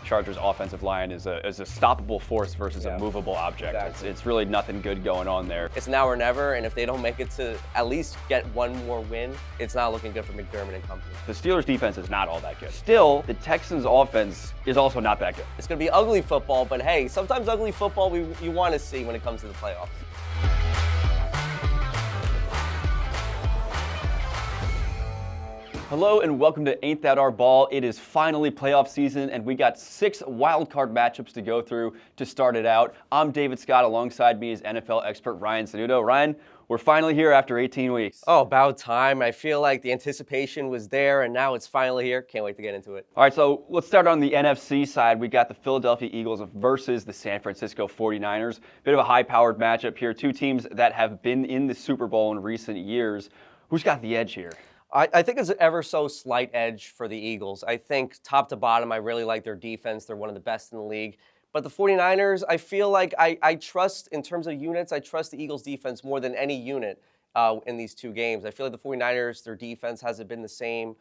Chargers offensive line is a stoppable force versus a movable object. Exactly. It's really nothing good going on there. It's now or never, and if they don't make it to at least get one more win, it's not looking good for McDermott and company. The Steelers defense is not all that good. Still, the Texans offense is also not that good. It's going to be ugly football, but hey, sometimes ugly football you want to see when it comes to the playoffs. Hello and welcome to Ain't That Our Ball. It is finally playoff season and we got 6 wildcard matchups to go through to start it out. I'm David Scott. Alongside me is NFL expert Ryan Saudo. Ryan, we're finally here after 18 weeks. Oh, about time. I feel like the anticipation was there and now it's finally here. Can't wait to get into it. All right, so let's start on the NFC side. We got the Philadelphia Eagles versus the San Francisco 49ers. Bit of a high-powered matchup here. Two teams that have been in the Super Bowl in recent years. Who's got the edge here? I think it's an ever so slight edge for the Eagles. I think top to bottom, I really like their defense. They're one of the best in the league. But the 49ers, I feel like I trust, in terms of units, I trust the Eagles defense more than any unit in these two games. I feel like the 49ers, their defense hasn't been the same.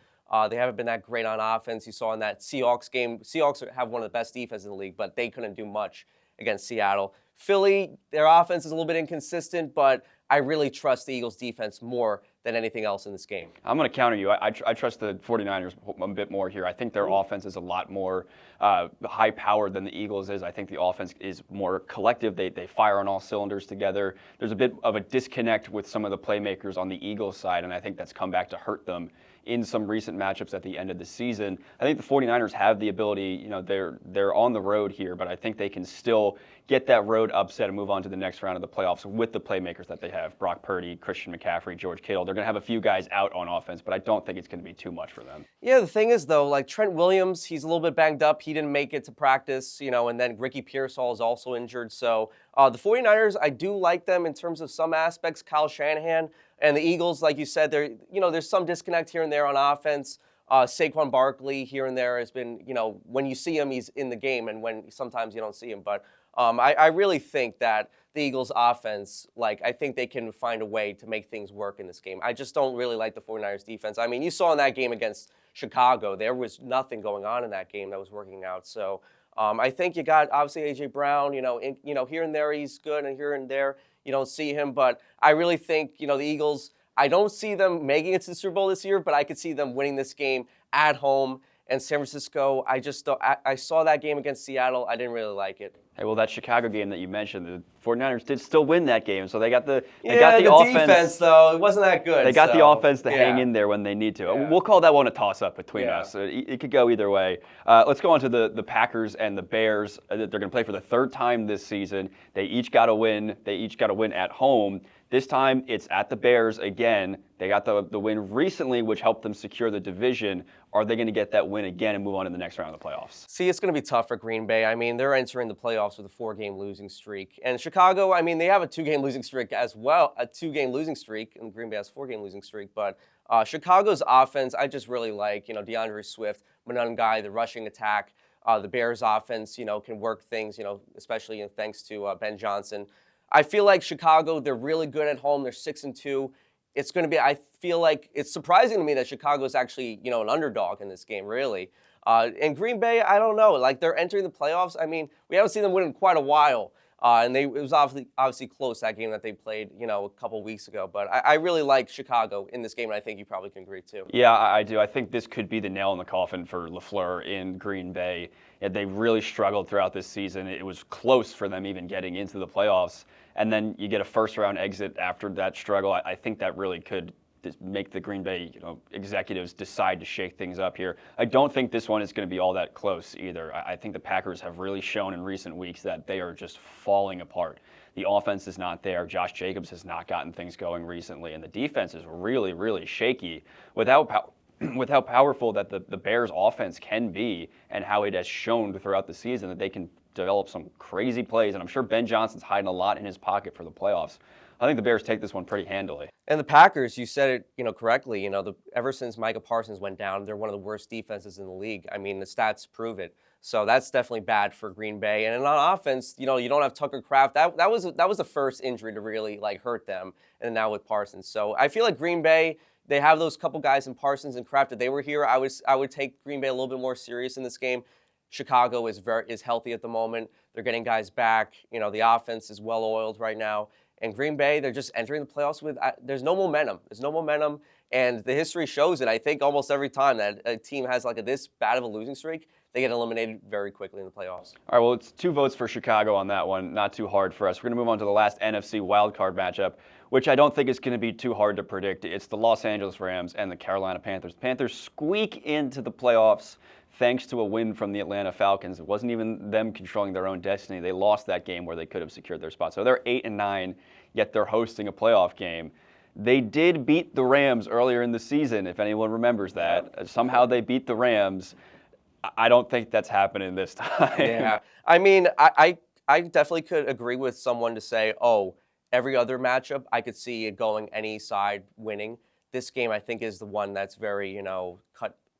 They haven't been that great on offense. You saw in that Seahawks game, Seahawks have one of the best defenses in the league, but they couldn't do much against Seattle. Philly, their offense is a little bit inconsistent, but I really trust the Eagles defense more than anything else in this game. I'm going to counter you. I trust the 49ers a bit more here. I think their offense is a lot more high-powered than the Eagles is. I think the offense is more collective. They fire on all cylinders together. There's a bit of a disconnect with some of the playmakers on the Eagles side, and I think that's come back to hurt them in some recent matchups at the end of the season. I think the 49ers have the ability, they're on the road here, but I think they can still get that road upset and move on to the next round of the playoffs with the playmakers that they have. Brock Purdy, Christian McCaffrey, George Kittle. They're going to have a few guys out on offense, but I don't think it's going to be too much for them. Yeah, the thing is, though, like Trent Williams, he's a little bit banged up. He didn't make it to practice, and then Ricky Pearsall is also injured. So the 49ers, I do like them in terms of some aspects. Kyle Shanahan and the Eagles, like you said, there's some disconnect here and there on offense. Saquon Barkley here and there has been, when you see him, he's in the game, and when sometimes you don't see him. But I really think that the Eagles' offense, I think they can find a way to make things work in this game. I just don't really like the 49ers' defense. I mean, you saw in that game against Chicago, there was nothing going on in that game that was working out. So I think you got, obviously, A.J. Brown, here and there he's good, and here and there you don't see him. But I really think, the Eagles, I don't see them making it to the Super Bowl this year, but I could see them winning this game at home. And San Francisco, I saw that game against Seattle. I didn't really like it. Hey, well, that Chicago game that you mentioned, the 49ers did still win that game, so they got the offense. Defense, though, it wasn't that good. They got the offense to hang in there when they need to. Yeah. We'll call that one a toss-up between us. It could go either way. Let's go on to the Packers and the Bears. They're going to play for the third time this season. They each got to win. They each got to win at home. This time, it's at the Bears again. They got the win recently, which helped them secure the division. Are they going to get that win again and move on to the next round of the playoffs? See, it's going to be tough for Green Bay. I mean, they're entering the playoffs with a 4-game losing streak. And Chicago, I mean, they have a 2-game losing streak as well, and Green Bay has a 4-game losing streak. But Chicago's offense, I just really like, DeAndre Swift, Monangai, the rushing attack. The Bears' offense, can work things, especially thanks to Ben Johnson. I feel like Chicago, they're really good at home. They're 6-2. It's going to be, I feel like it's surprising to me that Chicago is actually, an underdog in this game, really. And Green Bay, I don't know. They're entering the playoffs. I mean, we haven't seen them win in quite a while. And it was obviously close, that game that they played, a couple weeks ago. But I really like Chicago in this game, and I think you probably can agree, too. Yeah, I do. I think this could be the nail in the coffin for LaFleur in Green Bay. They really struggled throughout this season. It was close for them even getting into the playoffs. And then you get a first-round exit after that struggle. I think that really could make the Green Bay executives decide to shake things up here. I don't think this one is going to be all that close either. I think the Packers have really shown in recent weeks that they are just falling apart. The offense is not there. Josh Jacobs has not gotten things going recently, and the defense is really, really shaky with how powerful that the Bears' offense can be and how it has shown throughout the season that they can develop some crazy plays. And I'm sure Ben Johnson's hiding a lot in his pocket for the playoffs. I think the Bears take this one pretty handily. And the Packers, you said it, correctly. Ever since Micah Parsons went down, they're one of the worst defenses in the league. I mean, the stats prove it. So that's definitely bad for Green Bay. And on offense, you don't have Tucker Kraft. That was the first injury to really hurt them. And now with Parsons, so I feel like Green Bay, they have those couple guys in Parsons and Kraft. If they were here, I would take Green Bay a little bit more serious in this game. Chicago is healthy at the moment. They're getting guys back. The offense is well oiled right now. And Green Bay, they're just entering the playoffs with there's no momentum. There's no momentum, and the history shows it. I think almost every time that a team has this bad of a losing streak, they get eliminated very quickly in the playoffs. All right, well, it's 2 votes for Chicago on that one. Not too hard for us. We're going to move on to the last NFC wildcard matchup, which I don't think is going to be too hard to predict. It's the Los Angeles Rams and the Carolina Panthers. Panthers squeak into the playoffs thanks to a win from the Atlanta Falcons. It wasn't even them controlling their own destiny. They lost that game where they could have secured their spot. So they're 8-9, yet they're hosting a playoff game. They did beat the Rams earlier in the season, if anyone remembers that. Somehow they beat the Rams. I don't think that's happening this time. Yeah. I mean, I definitely could agree with someone to say, oh, every other matchup, I could see it going any side winning. This game, I think, is the one that's very,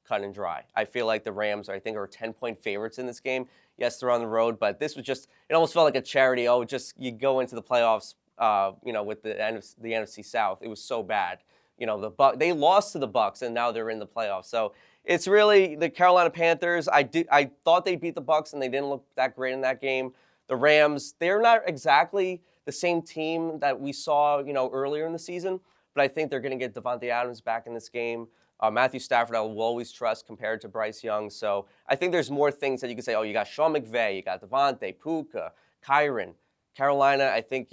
cut and dry. I feel like the Rams, I think, are 10-point favorites in this game. Yes, they're on the road, but this was just, it almost felt like a charity. Oh, just you go into the playoffs, with the NFC South. It was so bad. They lost to the Bucs, and now they're in the playoffs. So it's really the Carolina Panthers. I thought they beat the Bucs, and they didn't look that great in that game. The Rams, they're not exactly the same team that we saw, earlier in the season, but I think they're going to get Devontae Adams back in this game. Matthew Stafford, I will always trust compared to Bryce Young. So I think there's more things that you can say. Oh, you got Sean McVay, you got Devontae, Puka, Kyron. Carolina, I think,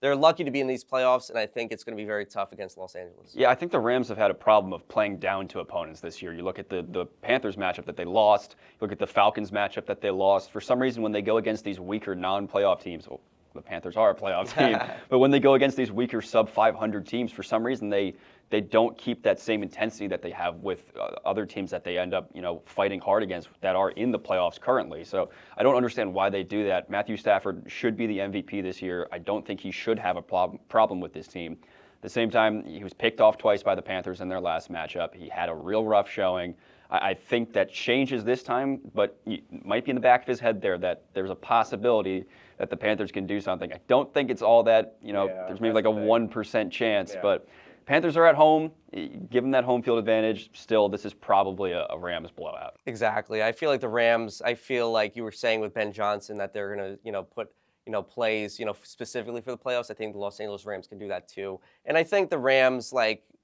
they're lucky to be in these playoffs, and I think it's going to be very tough against Los Angeles. Yeah, I think the Rams have had a problem of playing down to opponents this year. You look at the Panthers matchup that they lost. You look at the Falcons matchup that they lost. For some reason, when they go against these weaker non-playoff teams, well, the Panthers are a playoff team, but when they go against these weaker sub-500 teams, for some reason they don't keep that same intensity that they have with other teams that they end up fighting hard against that are in the playoffs currently. So I don't understand why they do that. Matthew Stafford should be the MVP this year. I don't think he should have a problem with this team. At the same time, he was picked off twice by the Panthers in their last matchup. He had a real rough showing. I think that changes this time, but it might be in the back of his head there that there's a possibility that the Panthers can do something. I don't think it's all that, there's maybe like a 1% chance, but Panthers are at home. Give them that home field advantage. Still, this is probably a Rams blowout. Exactly. I feel like the Rams, I feel like you were saying with Ben Johnson that they're going to, put, plays, specifically for the playoffs. I think the Los Angeles Rams can do that too. And I think the Rams,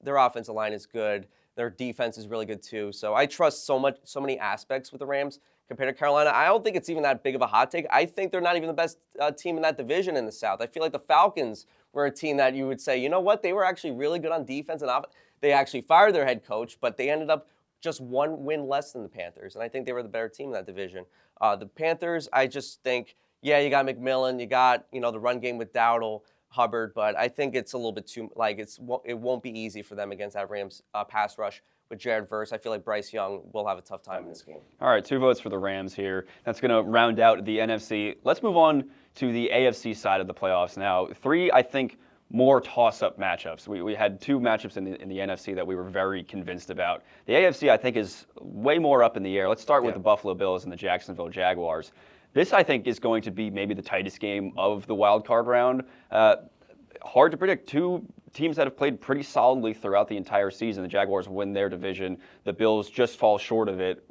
their offensive line is good. Their defense is really good too. So I trust so many aspects with the Rams compared to Carolina. I don't think it's even that big of a hot take. I think they're not even the best team in that division in the South. I feel like the Falcons were a team that you would say, you know what, they were actually really good on defense and offense. They actually fired their head coach, but they ended up just one win less than the Panthers. And I think they were the better team in that division. The Panthers, I just think, yeah, you got McMillan, you got, the run game with Dowdle, Hubbard, but I think it's a little bit too, it won't be easy for them against that Rams pass rush with Jared Verse. I feel like Bryce Young will have a tough time in this game. All right, 2 votes for the Rams here. That's going to round out the NFC. Let's move on to the AFC side of the playoffs now. 3, I think, more toss-up matchups. We had 2 matchups in the NFC that we were very convinced about. The AFC, I think, is way more up in the air. Let's start with the Buffalo Bills and the Jacksonville Jaguars. This, I think, is going to be maybe the tightest game of the wild card round. Hard to predict. 2 teams that have played pretty solidly throughout the entire season. The Jaguars win their division. The Bills just fall short of it.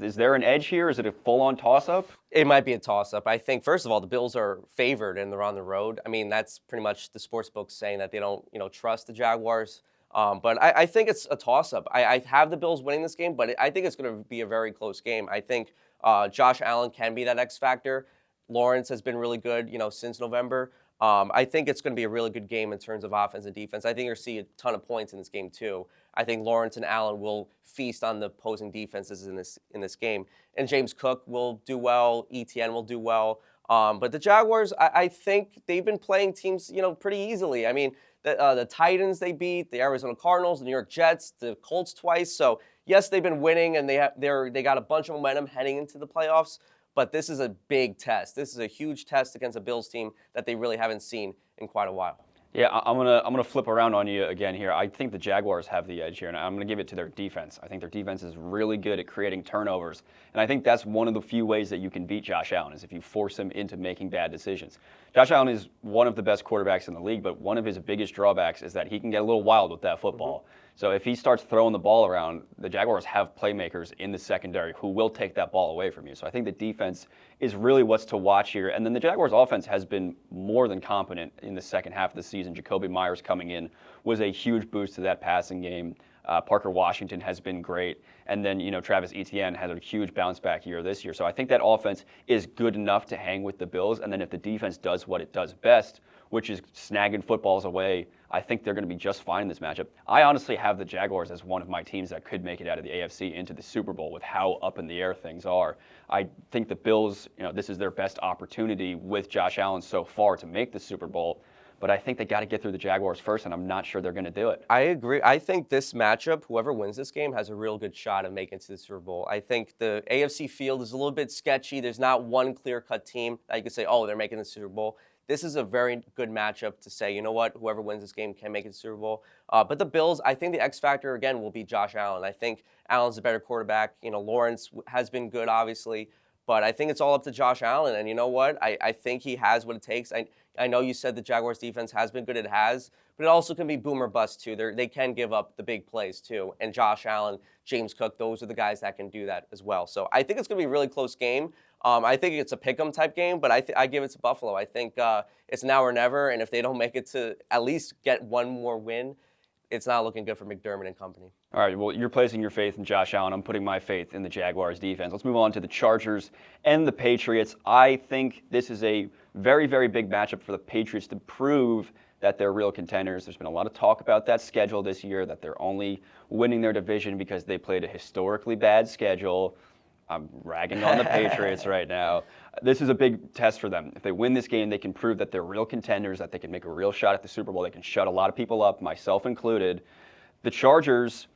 Is there an edge here? Is it a full-on toss-up? It might be a toss-up. I think, first of all, the Bills are favored and they're on the road. I mean, that's pretty much the sports books saying that they don't, trust the Jaguars. But I think it's a toss-up. I have the Bills winning this game, but I think it's going to be a very close game. I think Josh Allen can be that X factor. Lawrence has been really good, since November. I think it's going to be a really good game in terms of offense and defense. I think you'll see a ton of points in this game too. I think Lawrence and Allen will feast on the opposing defenses in this game. And James Cook will do well. ETN will do well. But the Jaguars, I think they've been playing teams, pretty easily. I mean, the Titans they beat, the Arizona Cardinals, the New York Jets, the Colts twice. So yes, they've been winning and they got a bunch of momentum heading into the playoffs. But this is a big test. This is a huge test against a Bills team that they really haven't seen in quite a while. Yeah, I'm gonna flip around on you again here. I think the Jaguars have the edge here, and I'm gonna give it to their defense. I think their defense is really good at creating turnovers, and I think that's one of the few ways that you can beat Josh Allen is if you force him into making bad decisions. Josh Allen is one of the best quarterbacks in the league, but one of his biggest drawbacks is that he can get a little wild with that football. So if he starts throwing the ball around, the Jaguars have playmakers in the secondary who will take that ball away from you. So I think the defense is really what's to watch here. And then the Jaguars offense has been more than competent in the second half of the season. Jacoby Myers coming in was a huge boost to that passing game. Parker Washington has been great. And then, Travis Etienne had a huge bounce back year this year. So I think that offense is good enough to hang with the Bills. And then if the defense does what it does best, which is snagging footballs away, I think they're going to be just fine in this matchup. I honestly have the Jaguars as one of my teams that could make it out of the AFC into the Super Bowl with how up in the air things are. I think the Bills, this is their best opportunity with Josh Allen so far to make the Super Bowl. But I think they got to get through the Jaguars first, and I'm not sure they're going to do it. I agree. I think this matchup, whoever wins this game, has a real good shot of making it to the Super Bowl. I think the AFC field is a little bit sketchy. There's not one clear-cut team that you can say, oh, they're making the Super Bowl. This is a very good matchup to say, you know what, whoever wins this game can make it to the Super Bowl. But the Bills, I think the X factor, again, will be Josh Allen. I think Allen's a better quarterback. Lawrence has been good, obviously. But I think it's all up to Josh Allen. And you know what? I think he has what it takes. I know you said the Jaguars defense has been good. It has. But it also can be boom or bust, too. They can give up the big plays, too. And Josh Allen, James Cook, those are the guys that can do that as well. So I think it's going to be a really close game. I think it's a pick-em type game, but I give it to Buffalo. I think it's now or never. And if they don't make it to at least get one more win, it's not looking good for McDermott and company. All right, well, you're placing your faith in Josh Allen. I'm putting my faith in the Jaguars defense. Let's move on to the Chargers and the Patriots. I think this is a very, very big matchup for the Patriots to prove that they're real contenders. There's been a lot of talk about that schedule this year, that they're only winning their division because they played a historically bad schedule. I'm ragging on the Patriots right now. This is a big test for them. If they win this game, they can prove that they're real contenders, that they can make a real shot at the Super Bowl. They can shut a lot of people up, myself included. The Chargers,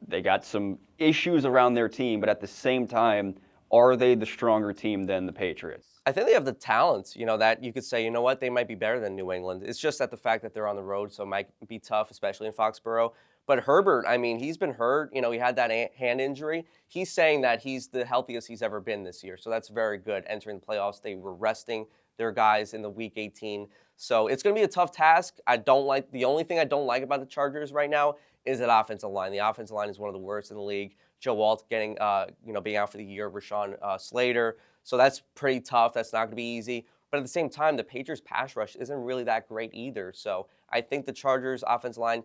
they got some issues around their team, but at the same time, are they the stronger team than the Patriots? I think they have the talent, that you could say, you know what, they might be better than New England. It's just that the fact that they're on the road, so it might be tough, especially in Foxborough. But Herbert, he's been hurt. He had that hand injury. He's saying that he's the healthiest he's ever been this year. So that's very good. Entering the playoffs, they were resting their guys in the Week 18. So it's going to be a tough task. The only thing I don't like about the Chargers right now is that offensive line. The offensive line is one of the worst in the league. Joe Alt being out for the year. Rashawn Slater. So that's pretty tough. That's not going to be easy. But at the same time, the Patriots pass rush isn't really that great either. So I think the Chargers offensive line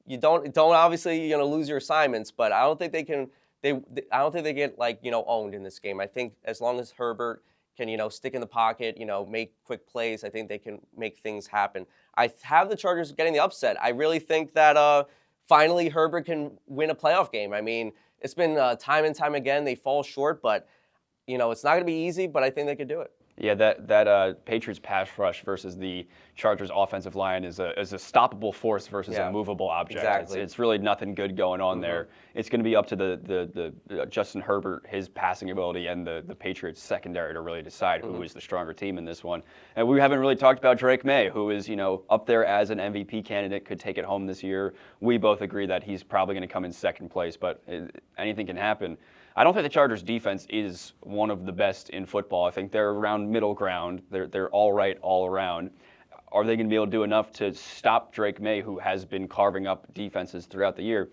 you don't obviously lose your assignments, but I don't think they can. I don't think they get owned in this game. I think as long as Herbert can stick in the pocket, make quick plays, I think they can make things happen. I have the Chargers getting the upset. I really think that finally Herbert can win a playoff game. It's been time and time again they fall short, but it's not going to be easy. But I think they could do it. Yeah, that Patriots pass rush versus the Chargers offensive line is a stoppable force versus a movable object. Exactly. It's really nothing good going on there. It's going to be up to the Justin Herbert, his passing ability, and the Patriots secondary to really decide who is the stronger team in this one. And we haven't really talked about Drake May, who is up there as an MVP candidate, could take it home this year. We both agree that he's probably going to come in second place, but anything can happen. I don't think the Chargers defense is one of the best in football. I think they're around middle ground. They're all right all around. Are they going to be able to do enough to stop Drake May, who has been carving up defenses throughout the year?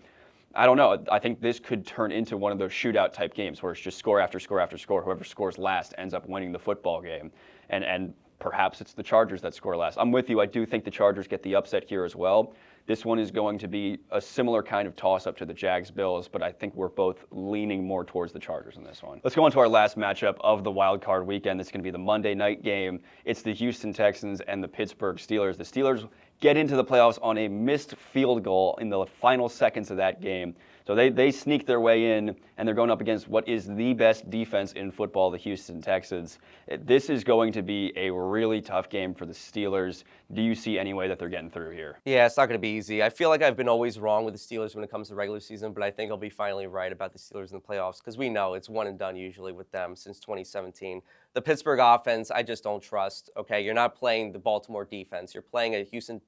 I don't know. I think this could turn into one of those shootout type games where it's just score after score after score. Whoever scores last ends up winning the football game. And perhaps it's the Chargers that score last. I'm with you. I do think the Chargers get the upset here as well. This one is going to be a similar kind of toss-up to the Jags-Bills, but I think we're both leaning more towards the Chargers in this one. Let's go on to our last matchup of the wild card weekend. It's going to be the Monday night game. It's the Houston Texans and the Pittsburgh Steelers. The Steelers get into the playoffs on a missed field goal in the final seconds of that game. So they sneak their way in, and they're going up against what is the best defense in football, the Houston Texans. This is going to be a really tough game for the Steelers. Do you see any way that they're getting through here? Yeah, it's not going to be easy. I feel like I've been always wrong with the Steelers when it comes to regular season, but I think I'll be finally right about the Steelers in the playoffs because we know it's one and done usually with them since 2017. The Pittsburgh offense, I just don't trust. Okay, you're not playing the Baltimore defense. You're playing a Houston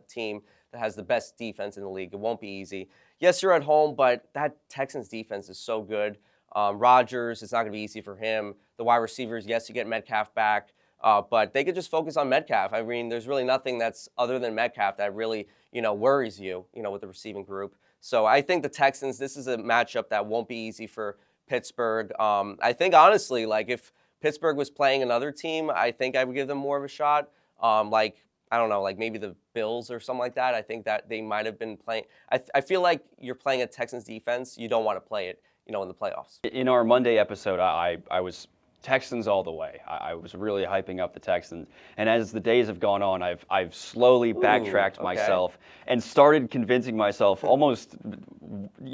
team that has the best defense in the league. It won't be easy. Yes, you're at home, but that Texans defense is so good. Rodgers, it's not going to be easy for him. The wide receivers, yes, you get Metcalf back. But they could just focus on Metcalf. I mean, there's really nothing that's other than Metcalf that really, worries you, with the receiving group. So I think the Texans, this is a matchup that won't be easy for Pittsburgh. I think, honestly, like if Pittsburgh was playing another team, I think I would give them more of a shot. I don't know, like maybe the Bills or something like that. I think that they might have been playing. I feel like you're playing a Texans defense. You don't want to play it, in the playoffs. In our Monday episode, I was Texans all the way. I was really hyping up the Texans. And as the days have gone on, I've slowly backtracked myself and started convincing myself, almost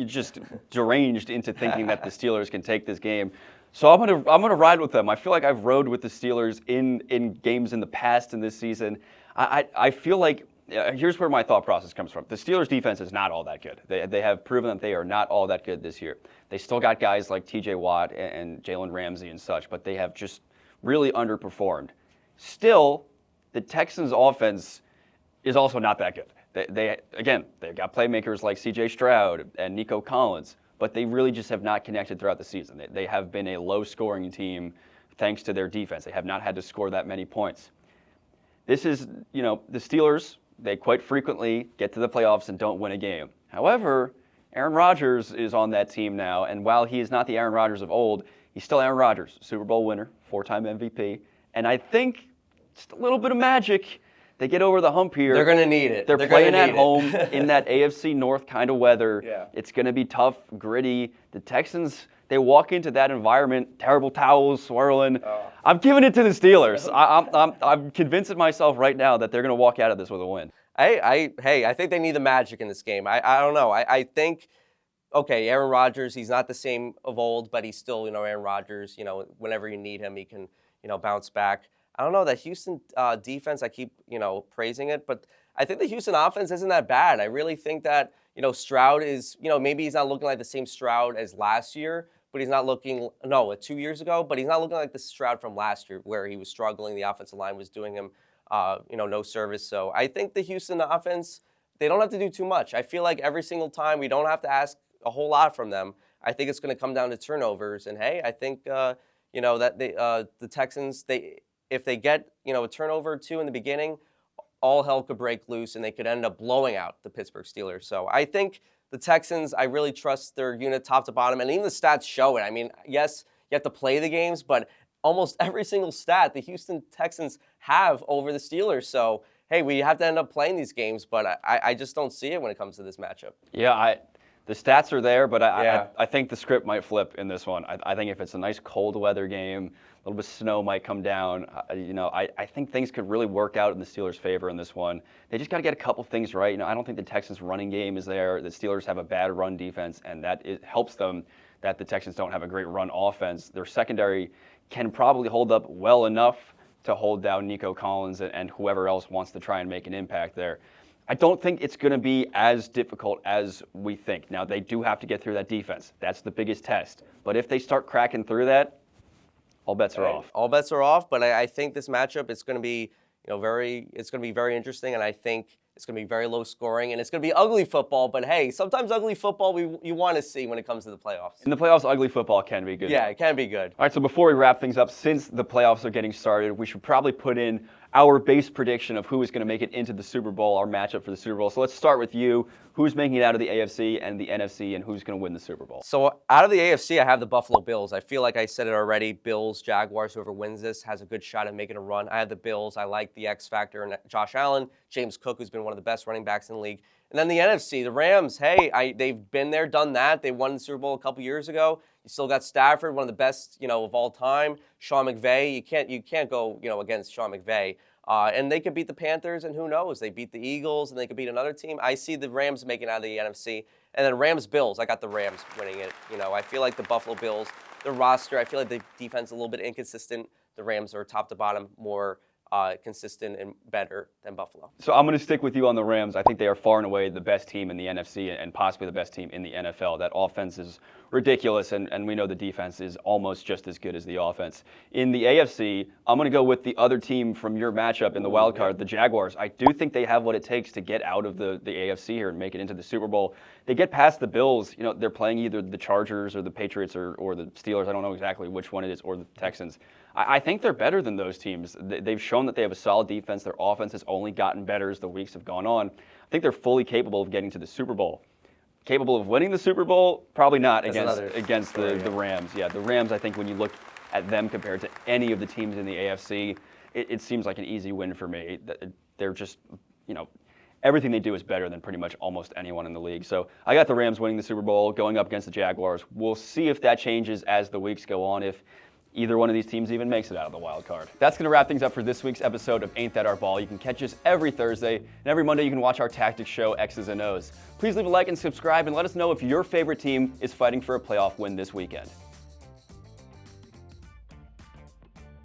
just deranged into thinking that the Steelers can take this game. So I'm gonna ride with them. I feel like I've rode with the Steelers in games in the past in this season. I feel like here's where my thought process comes from. The Steelers' defense is not all that good. They have proven that they are not all that good this year. They still got guys like T.J. Watt and Jalen Ramsey and such, but they have just really underperformed. Still, the Texans' offense is also not that good. They've got playmakers like C.J. Stroud and Nico Collins, but they really just have not connected throughout the season. They have been a low-scoring team thanks to their defense. They have not had to score that many points. This is, the Steelers, they quite frequently get to the playoffs and don't win a game. However, Aaron Rodgers is on that team now, and while he is not the Aaron Rodgers of old, he's still Aaron Rodgers, Super Bowl winner, 4-time MVP. And I think just a little bit of magic, they get over the hump here. They're going to need it. They're playing at home in that AFC North kind of weather. Yeah. It's going to be tough, gritty. The Texans, they walk into that environment, terrible towels swirling. Oh. I'm giving it to the Steelers. I'm convincing myself right now that they're going to walk out of this with a win. I think they need the magic in this game. I don't know. I think, okay, Aaron Rodgers, he's not the same of old, but he's still, Aaron Rodgers. Whenever you need him, he can, bounce back. I don't know, that Houston defense, I keep, praising it, but I think the Houston offense isn't that bad. I really think that, Stroud is, maybe he's not looking like the same Stroud as last year, but he's not looking, 2 years ago, but he's not looking like the Stroud from last year where he was struggling. The offensive line was doing him, no service. So I think the Houston offense, they don't have to do too much. I feel like every single time we don't have to ask a whole lot from them. I think it's going to come down to turnovers. And hey, I think, that the Texans, if they get, a turnover or two in the beginning, all hell could break loose and they could end up blowing out the Pittsburgh Steelers. So I think the Texans, I really trust their unit top to bottom, and even the stats show it. I mean, yes, you have to play the games, but almost every single stat the Houston Texans have over the Steelers. So, hey, we have to end up playing these games, but I just don't see it when it comes to this matchup. Yeah, the stats are there, but I think the script might flip in this one. I think if it's a nice cold weather game, a little bit of snow might come down. I think things could really work out in the Steelers' favor in this one. They just got to get a couple things right. I don't think the Texans' running game is there. The Steelers have a bad run defense, and that helps them that the Texans don't have a great run offense. Their secondary can probably hold up well enough to hold down Nico Collins and whoever else wants to try and make an impact there. I don't think it's going to be as difficult as we think. Now, they do have to get through that defense. That's the biggest test. But if they start cracking through that, all bets are off. All bets are off, but I think this matchup is going to be, it's going to be very interesting, and I think it's going to be very low scoring, and it's going to be ugly football. But hey, sometimes ugly football you want to see when it comes to the playoffs. In the playoffs, ugly football can be good. Yeah, it can be good. All right, so before we wrap things up, since the playoffs are getting started, we should probably put in our base prediction of who is going to make it into the Super Bowl, our matchup for the Super Bowl. So let's start with you. Who's making it out of the AFC and the NFC, and who's going to win the Super Bowl? So out of the AFC, I have the Buffalo Bills. I feel like I said it already. Bills, Jaguars, whoever wins this has a good shot at making a run. I have the Bills. I like the X factor and Josh Allen, James Cook, who's been one of the best running backs in the league. And then the NFC, the Rams, hey, they've been there, done that. They won the Super Bowl a couple years ago. You still got Stafford, one of the best, of all time. Sean McVay, you can't go, against Sean McVay. And they could beat the Panthers, and who knows? They beat the Eagles, and they could beat another team. I see the Rams making it out of the NFC. And then Rams-Bills, I got the Rams winning it. I feel like the Buffalo Bills, their roster, I feel like the defense is a little bit inconsistent. The Rams are top to bottom more consistent and better than Buffalo. So I'm going to stick with you on the Rams. I think they are far and away the best team in the NFC and possibly the best team in the NFL. That offense is ridiculous, and we know the defense is almost just as good as the offense. In the AFC, I'm going to go with the other team from your matchup in the wild card, the Jaguars. I do think they have what it takes to get out of the AFC here and make it into the Super Bowl. They get past the Bills. They're playing either the Chargers or the Patriots or the Steelers. I don't know exactly which one it is, or the Texans. I think they're better than those teams. They've shown that they have a solid defense. Their offense has only gotten better as the weeks have gone on. I think they're fully capable of getting to the Super Bowl. Capable of winning the Super Bowl? Probably not against the Rams. Yeah, the Rams, I think when you look at them compared to any of the teams in the AFC, it seems like an easy win for me. They're just, everything they do is better than pretty much almost anyone in the league. So I got the Rams winning the Super Bowl, going up against the Jaguars. We'll see if that changes as the weeks go on, if either one of these teams even makes it out of the wild card. That's going to wrap things up for this week's episode of Ain't That Our Ball. You can catch us every Thursday, and every Monday you can watch our tactics show, X's and O's. Please leave a like and subscribe, and let us know if your favorite team is fighting for a playoff win this weekend.